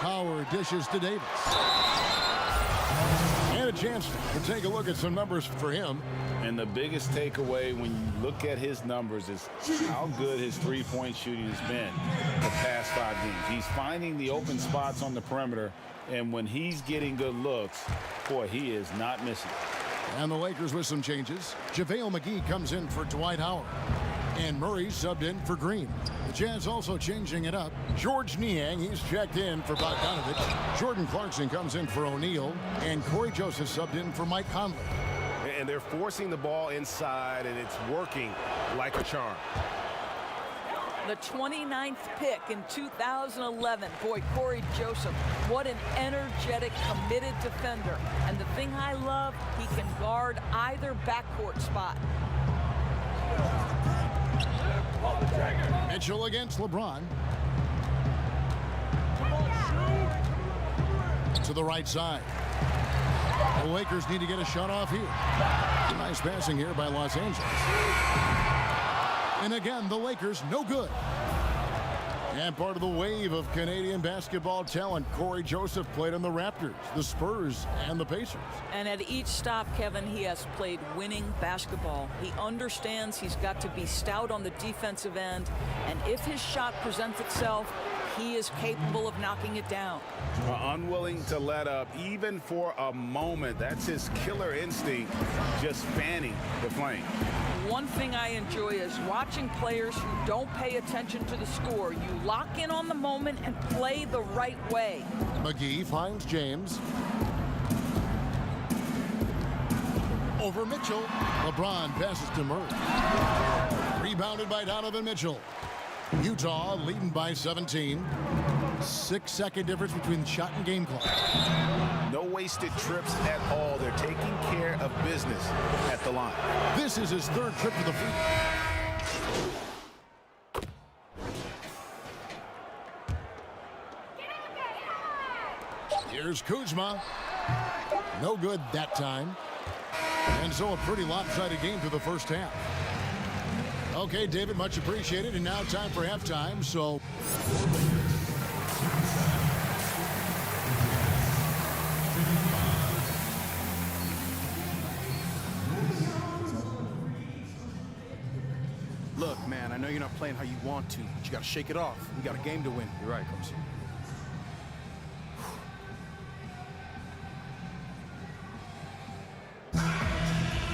Howard dishes to Davis. And a chance to take a look at some numbers for him. And the biggest takeaway when you look at his numbers is how good his three-point shooting has been the past 5 games. He's finding the open spots on the perimeter, and when he's getting good looks, boy, he is not missing. And the Lakers with some changes. JaVale McGee comes in for Dwight Howard. And Murray subbed in for Green. The Jazz also changing it up. George Niang, he's checked in for Bogdanovich. Jordan Clarkson comes in for O'Neal. And Corey Joseph subbed in for Mike Conley. And they're forcing the ball inside, and it's working like a charm. The 29th pick in 2011. Boy, Corey Joseph, what an energetic, committed defender. And the thing I love, he can guard either backcourt spot. Mitchell against LeBron. To the right side. The Lakers need to get a shot off here. Nice passing here by Los Angeles. And again, the Lakers no good. And part of the wave of Canadian basketball talent, Corey Joseph played on the Raptors, the Spurs, and the Pacers. And at each stop, Kevin, he has played winning basketball. He understands he's got to be stout on the defensive end, and if his shot presents itself, he is capable of knocking it down. Unwilling to let up, even for a moment. That's his killer instinct, just fanning the flame. One thing I enjoy is watching players who don't pay attention to the score. You lock in on the moment and play the right way. McGee finds James. Over Mitchell. LeBron passes to Murray. Rebounded by Donovan Mitchell. Utah leading by 17. 6-second difference between shot and game clock. No wasted trips at all. They're taking care of business at the line. This is his third trip to the free. Here's Kuzma. No good that time. And so a pretty lopsided game through the first half. Okay, David, much appreciated. And now time for halftime, so... Look, man, I know you're not playing how you want to, but you got to shake it off. We got a game to win. You're right, Coach.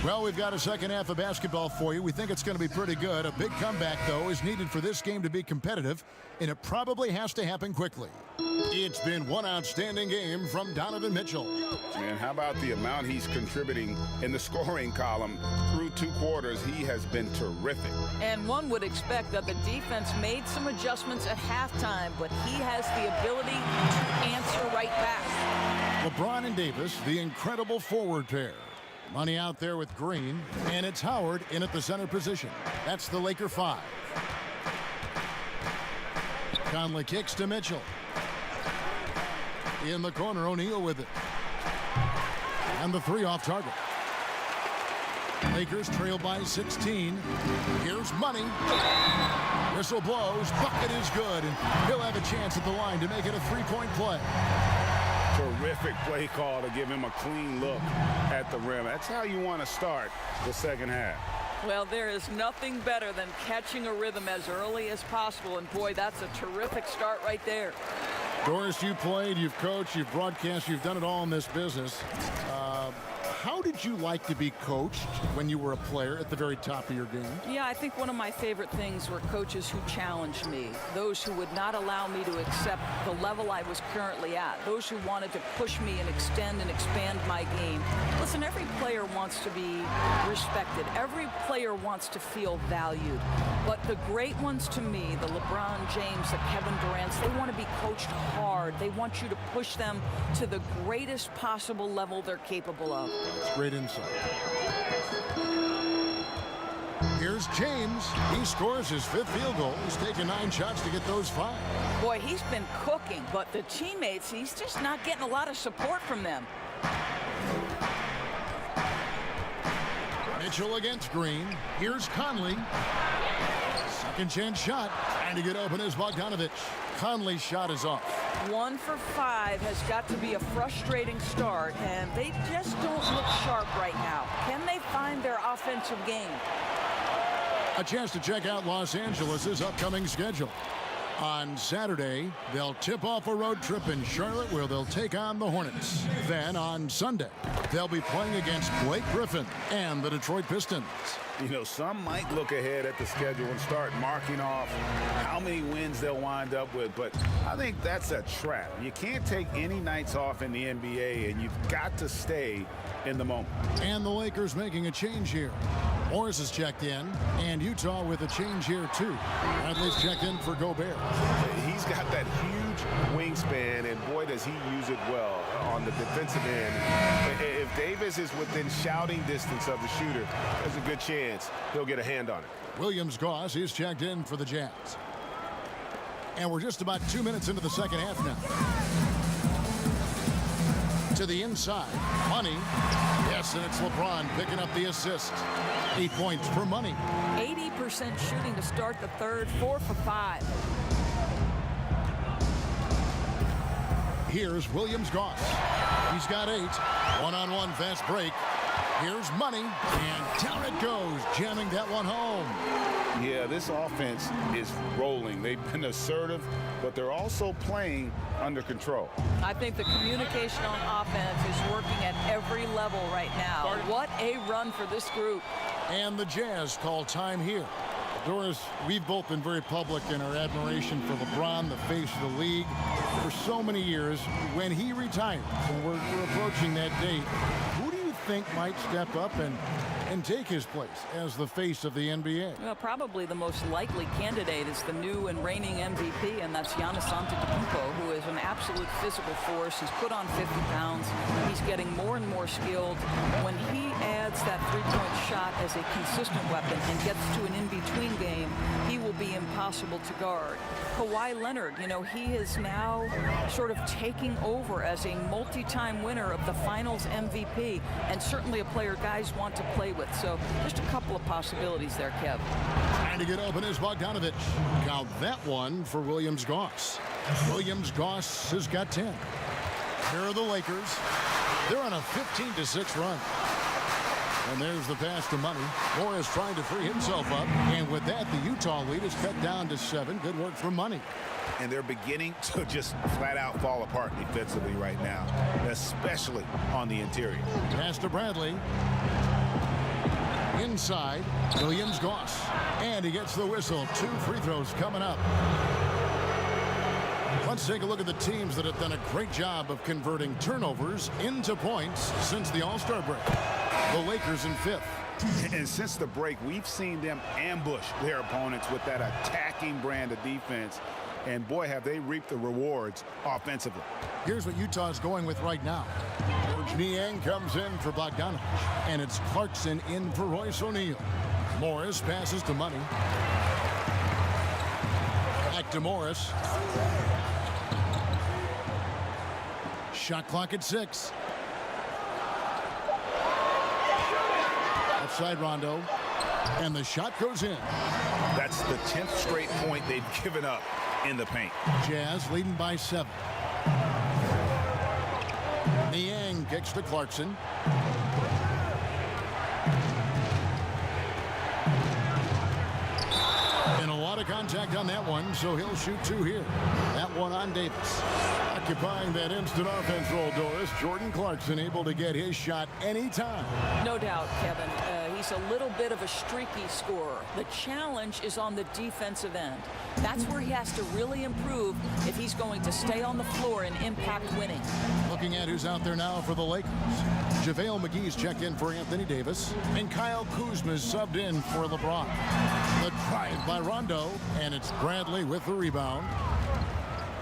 Well, we've got a second half of basketball for you. We think it's going to be pretty good. A big comeback, though, is needed for this game to be competitive, and it probably has to happen quickly. It's been one outstanding game from Donovan Mitchell. Man, how about the amount he's contributing in the scoring column through 2 quarters? He has been terrific. And one would expect that the defense made some adjustments at halftime, but he has the ability to answer right back. LeBron and Davis, the incredible forward pair. Money out there with Green, and it's Howard in at the center position. That's the Laker 5. Conley kicks to Mitchell. In the corner, O'Neal with it. And the 3 off target. Lakers trail by 16. Here's Money. Whistle blows. Bucket is good. And he'll have a chance at the line to make it a 3-point play. Terrific play call to give him a clean look at the rim. That's how you want to start the second half. Well, there is nothing better than catching a rhythm as early as possible. And boy, that's a terrific start right there. Doris, you played, you've coached, you've broadcast, you've done it all in this business. How did you like to be coached when you were a player at the very top of your game? Yeah, I think one of my favorite things were coaches who challenged me, those who would not allow me to accept the level I was currently at, those who wanted to push me and extend and expand my game. Listen, every player wants to be respected. Every player wants to feel valued. But the great ones to me, the LeBron James, the Kevin Durant's, they want to be coached hard. They want you to push them to the greatest possible level they're capable of. That's great insight. Here's James. He scores his 5th field goal. He's taken 9 shots to get those 5. Boy, he's been cooking, but the teammates, he's just not getting a lot of support from them. Mitchell against Green. Here's Conley. Second chance shot. Trying to get open is Bogdanovich. Conley's shot is off. 1 for 5 has got to be a frustrating start, and they just don't look sharp right now. Can they find their offensive game? A chance to check out Los Angeles' upcoming schedule. On Saturday, they'll tip off a road trip in Charlotte where they'll take on the Hornets. Then on Sunday, they'll be playing against Blake Griffin and the Detroit Pistons. You know, some might look ahead at the schedule and start marking off how many wins they'll wind up with, but I think that's a trap. You can't take any nights off in the NBA, and you've got to stay in the moment. And the Lakers making a change here. Morris is checked in, and Utah with a change here, too. Bradley's checked in for Gobert. He's got that huge wingspan, and boy, does he use it well on the defensive end. If Davis is within shouting distance of the shooter, there's a good chance he'll get a hand on it. Williams-Goss is checked in for the Jazz. And we're just about 2 minutes into the second half now. To the inside. Money. Yes, and it's LeBron picking up the assist. 8 points for Money. 80% shooting to start the third, 4 for 5. Here's Williams-Goss. He's got 8. One-on-one fast break. Here's Money, and down it goes, jamming that one home. Yeah, this offense is rolling. They've been assertive, but they're also playing under control. I think the communication on offense is working at every level right now. What a run for this group. And the Jazz call time here. Doris, we've both been very public in our admiration for LeBron, the face of the league, for so many years. When he retires, and we're approaching that date, who do you think might step up and take his place as the face of the NBA? Well, probably the most likely candidate is the new and reigning MVP, and that's Giannis Antetokounmpo, who is an absolute physical force. He's put on 50 pounds. He's getting more and more skilled. When he adds that three-point shot as a consistent weapon and gets to an in-between game, he will be impossible to guard. Kawhi Leonard, you know, he is now sort of taking over as a multi-time winner of the Finals MVP, and certainly a player guys want to play with. So just a couple of possibilities there, Kev. Trying to get open is Bogdanovich. Count that one for Williams-Goss. Williams-Goss has got 10. Here are the Lakers. They're on a 15-6 run. And there's the pass to Money. Morris trying to free himself up. And with that, the Utah lead is cut down to 7. Good work from Money. And they're beginning to just flat out fall apart defensively right now, especially on the interior. Pass to Bradley. Inside, Williams-Goss. And he gets the whistle. 2 free throws coming up. Let's take a look at the teams that have done a great job of converting turnovers into points since the All-Star break. The Lakers in 5th. And since the break, we've seen them ambush their opponents with that attacking brand of defense. And boy, have they reaped the rewards offensively. Here's what Utah's going with right now. George Niang comes in for Bogdanovich, and it's Clarkson in for Royce O'Neal. Morris passes to Money. Back to Morris. Shot clock at 6. Outside Rondo, and the shot goes in. That's the 10th straight point they've given up in the paint. Jazz leading by 7. Niang kicks to Clarkson. And a lot of contact on that one, so he'll shoot 2 here. That one on Davis. Occupying that instant offense role, Doris. Jordan Clarkson able to get his shot anytime. No doubt, Kevin. He's a little bit of a streaky scorer. The challenge is on the defensive end. That's where he has to really improve if he's going to stay on the floor and impact winning. Looking at who's out there now for the Lakers. JaVale McGee's checked in for Anthony Davis, and Kyle Kuzma's subbed in for LeBron. The drive by Rondo, and it's Bradley with the rebound.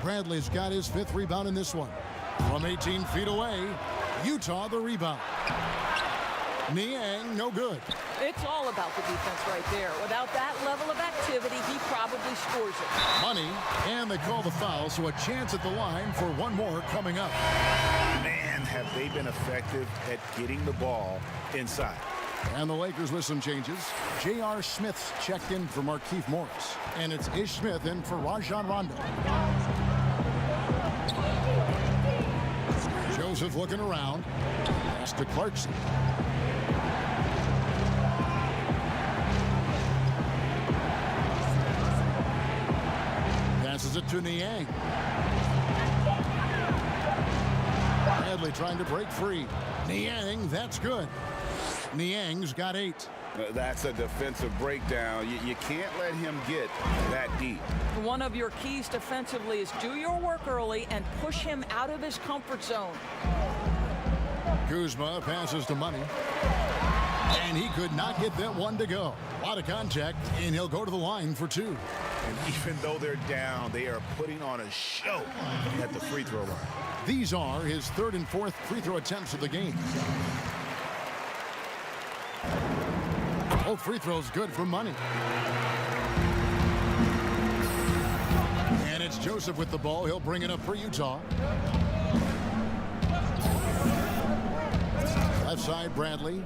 Bradley's got his 5th rebound in this one. From 18 feet away, Utah the rebound. Niang, no good. It's all about the defense right there. Without that level of activity, he probably scores it. Money, and they call the foul, so a chance at the line for one more coming up. Man, have they been effective at getting the ball inside. And the Lakers with some changes. J.R. Smith's checked in for Markieff Morris, and it's Ish Smith in for Rajon Rondo. Joseph looking around. Pass to Clarkson. Passes it to Niang. Bradley trying to break free. Niang, that's good. Niang's got 8. That's a defensive breakdown. You can't let him get that deep. One of your keys defensively is do your work early and push him out of his comfort zone. Kuzma passes to Money. And he could not get that one to go. A lot of contact, and he'll go to the line for 2. And even though they're down, they are putting on a show at the free throw line. These are his 3rd and 4th free throw attempts of the game. Both free throws good for Money. And it's Joseph with the ball. He'll bring it up for Utah. Left side, Bradley.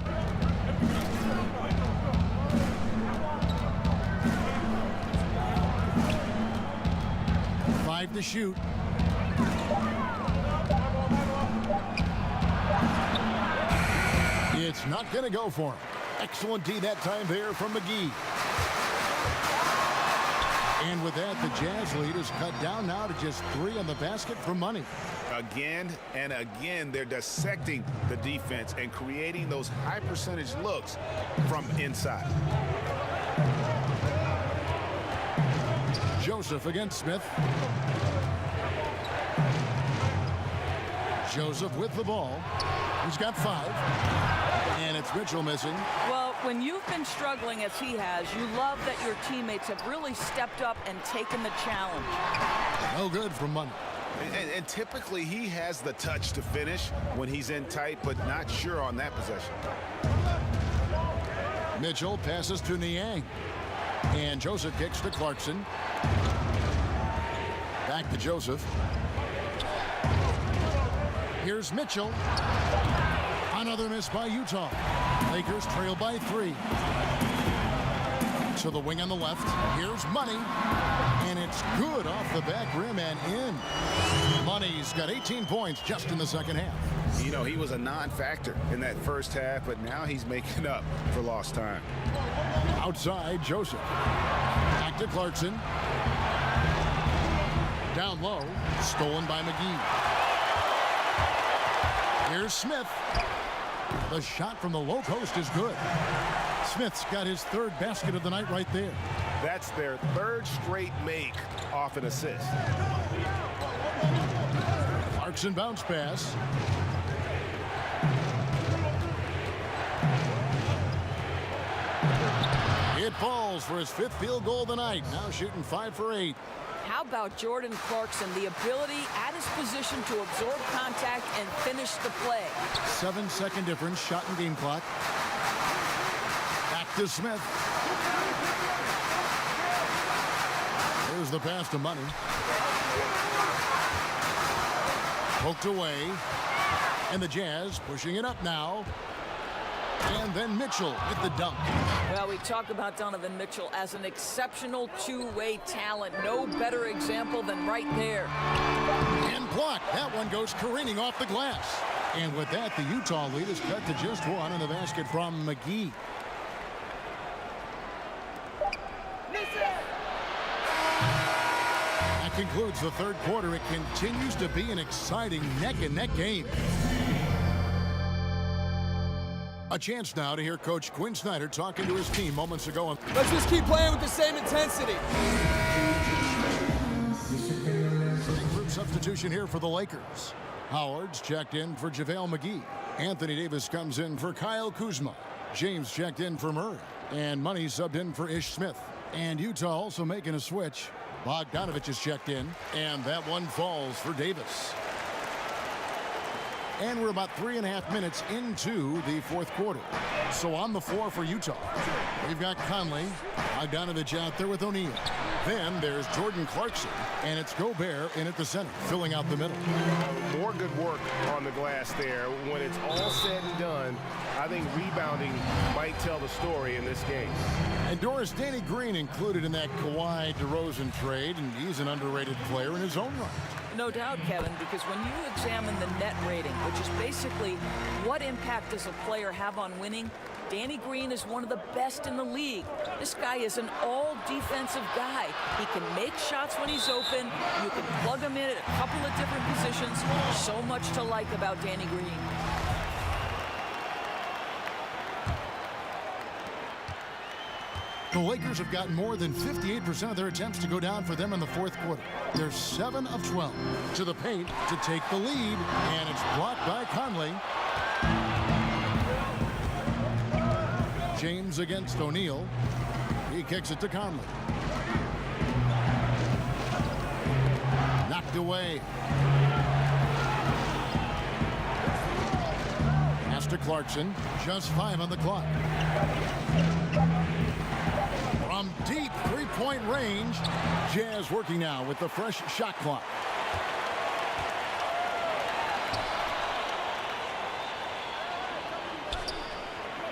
Five to shoot. It's not going to go for him. Excellent D that time there from McGee. And with that, the Jazz lead is cut down now to just 3 on the basket for Money. Again and again, they're dissecting the defense and creating those high percentage looks from inside. Joseph against Smith. Joseph with the ball. He's got 5. And it's Mitchell missing. Well, when you've been struggling as he has, you love that your teammates have really stepped up and taken the challenge. No good from Money. And typically he has the touch to finish when he's in tight, but not sure on that possession. Mitchell passes to Niang. And Joseph kicks to Clarkson. Back to Joseph. Here's Mitchell. Another miss by Utah. Lakers trail by 3. To the wing on the left. Here's Money. And it's good off the back rim and in. Money's got 18 points just in the second half. You know, he was a non-factor in that first half, but now he's making up for lost time. Outside, Joseph. Back to Clarkson. Down low. Stolen by McGee. Here's Smith. The shot from the low post is good. Smith's got his 3rd basket of the night right there. That's their 3rd straight make off an assist. Clarkson bounce pass. It falls for his 5th field goal of the night. Now shooting 5 for 8. How about Jordan Clarkson, the ability at his position to absorb contact and finish the play? 7-second difference, shot and game clock. Back to Smith. Here's the pass to Money. Poked away. And the Jazz pushing it up now. And then Mitchell with the dunk. Well, we talk about Donovan Mitchell as an exceptional two-way talent. No better example than right there. And blocked. That one goes careening off the glass. And with that, the Utah lead is cut to just 1 on the basket from McGee. That concludes the 3rd quarter. It continues to be an exciting neck-and-neck game. A chance now to hear Coach Quinn Snyder talking to his team moments ago. Let's just keep playing with the same intensity. Group substitution here for the Lakers. Howard's checked in for JaVale McGee. Anthony Davis comes in for Kyle Kuzma. James checked in for Murray. And Money subbed in for Ish Smith. And Utah also making a switch. Bogdanovich is checked in. And that one falls for Davis. And we're about 3.5 minutes into the 4th quarter. So on the floor for Utah, we've got Conley, Bogdanovich out there with O'Neal. Then there's Jordan Clarkson, and it's Gobert in at the center, filling out the middle. More good work on the glass there. When it's all said and done, I think rebounding might tell the story in this game. And Doris, Danny Green included in that Kawhi DeRozan trade, and he's an underrated player in his own right. No doubt, Kevin, because when you examine the net rating, which is basically what impact does a player have on winning, Danny Green is one of the best in the league. This guy is an all-defensive guy. He can make shots when he's open. You can plug him in at a couple of different positions. So much to like about Danny Green. The Lakers have gotten more than 58% of their attempts to go down for them in the 4th quarter. They're 7 of 12 to the paint to take the lead, and it's blocked by Conley. James against O'Neal. He kicks it to Conley. Knocked away. Pass to Clarkson. Just 5 on the clock. From deep three-point range, Jazz working now with the fresh shot clock.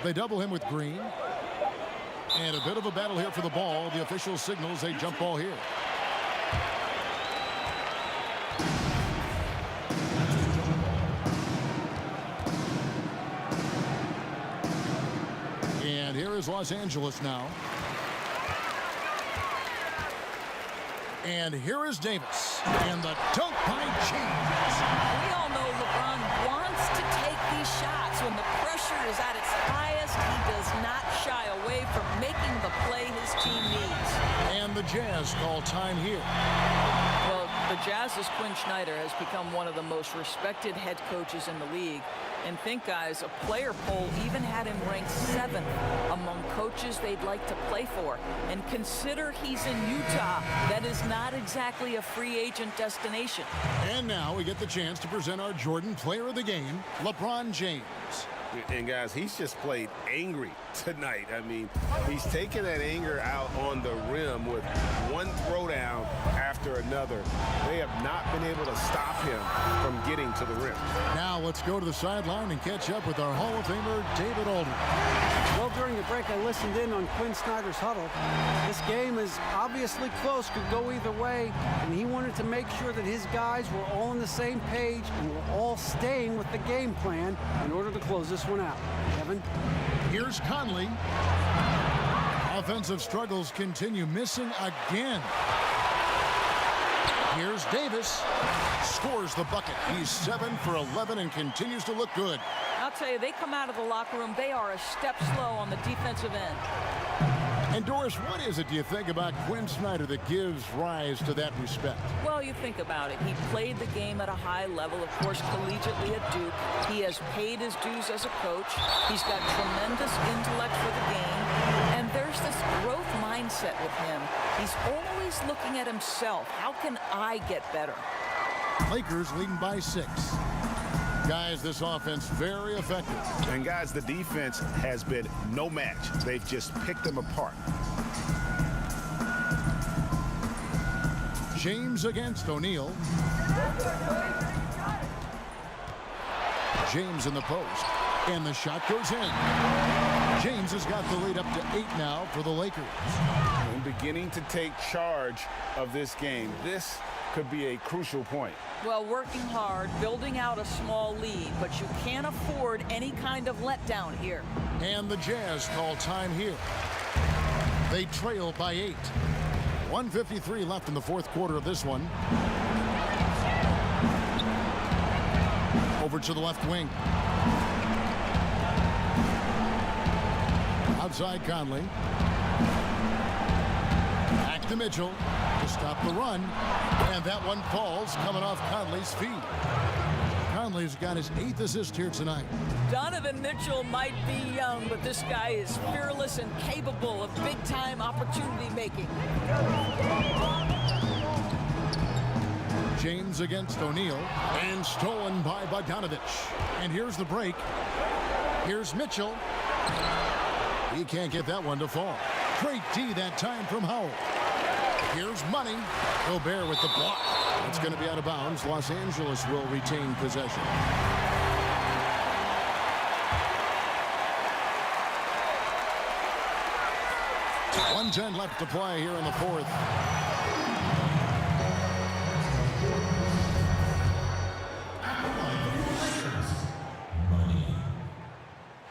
They double him with Green. And a bit of a battle here for the ball. The official signals a jump ball here. And here is Los Angeles now. And here is Davis. And the dunk by James. We all know LeBron wants to take these shots. When the pressure is at its highest, he does not shy away from making the play his team needs. And the Jazz call time here. Well, the Jazz's Quinn Snyder has become one of the most respected head coaches in the league. And think, guys, a player poll even had him ranked 7th among coaches they'd like to play for. And consider he's in Utah. That is not exactly a free agent destination. And now we get the chance to present our Jordan Player of the Game, LeBron James. And guys, he's just played angry tonight. I mean, he's taken that anger out on the rim with one throwdown after another. They have not been able to stop him from getting to the rim. Now let's go to the sideline and catch up with our Hall of Famer, David Aldridge. Well, during the break, I listened in on Quinn Snyder's huddle. This game is obviously close, could go either way, and he wanted to make sure that his guys were all on the same page and were all staying with the game plan in order to close this one out. Kevin? Here's Conley. Offensive struggles continue, missing again. Here's Davis. Scores the bucket. He's 7 for 11 and continues to look good. I'll tell you, they come out of the locker room, they are a step slow on the defensive end. And Doris, what is it, do you think, about Quinn Snyder that gives rise to that respect? Well, you think about it. He played the game at a high level, of course, collegiately at Duke. He has paid his dues as a coach. He's got tremendous intellect for the game. And there's this growth mindset with him. He's always looking at himself. How can I get better? Lakers leading by 6. Guys, this offense very effective. And guys, the defense has been no match. They've just picked them apart. James against O'Neal. James in the post. And the shot goes in. James has got the lead up to 8 now for the Lakers. And beginning to take charge of this game. This could be a crucial point. Well, working hard, building out a small lead, but you can't afford any kind of letdown here. And the Jazz call time here. They trail by 8. 1:53 left in the fourth quarter of this one. Over to the left wing. Outside Conley. Back to Mitchell to stop the run. And that one falls coming off Conley's feet. Conley's got his 8th assist here tonight. Donovan Mitchell might be young, but this guy is fearless and capable of big-time opportunity making. James against O'Neal. And stolen by Bogdanovich. And here's the break. Here's Mitchell. He can't get that one to fall. Great D that time from Howell. Here's Money. Gobert with the block. It's going to be out of bounds. Los Angeles will retain possession. .110 left to play here in the fourth.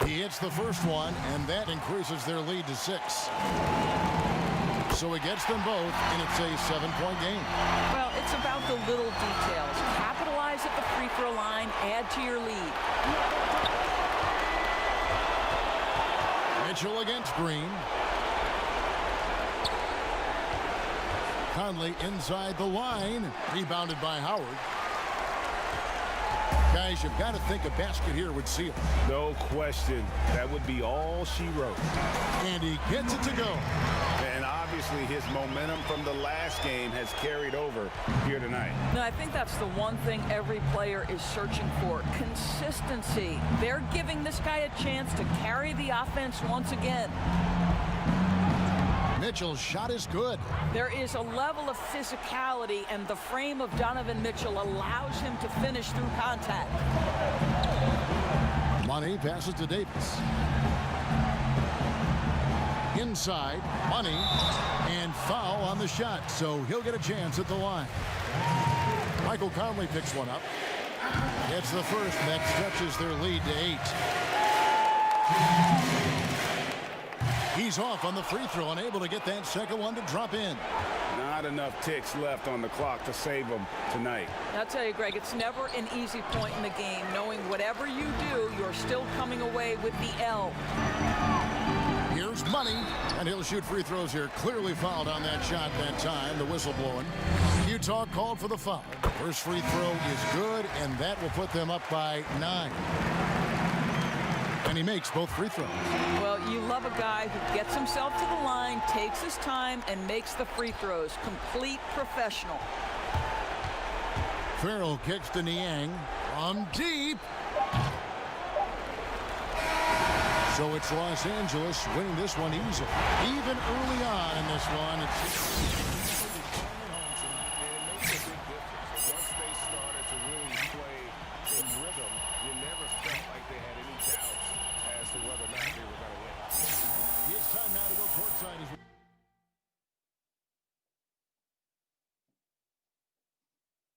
He hits the first one, and that increases their lead to 6. So he gets them both, and it's a 7-point game. Well, it's about the little details. Capitalize at the free throw line, add to your lead. Mitchell against Green. Conley inside the line, rebounded by Howard. Guys, you've got to think a basket here would seal. No question. That would be all she wrote. And he gets it to go. And obviously his momentum from the last game has carried over here tonight. Now, I think that's the one thing every player is searching for. Consistency. They're giving this guy a chance to carry the offense once again. Mitchell's shot is good. There is a level of physicality, and the frame of Donovan Mitchell allows him to finish through contact. Money passes to Davis. Inside, Money, and foul on the shot, so he'll get a chance at the line. Michael Conley picks one up. It's the first that stretches their lead to 8. He's off on the free throw, unable to get that second one to drop in. Not enough ticks left on the clock to save him tonight. I'll tell you, Greg, it's never an easy point in the game, knowing whatever you do, you're still coming away with the L. Here's Money, and he'll shoot free throws here. Clearly fouled on that shot that time, the whistle blowing. Utah called for the foul. First free throw is good, and that will put them up by 9. And he makes both free throws. Well, you love a guy who gets himself to the line, takes his time, and makes the free throws. Complete professional. Farrell kicks to Niang from deep. So it's Los Angeles winning this one easily. Even early on in this one, it's... It's time now to go courtside.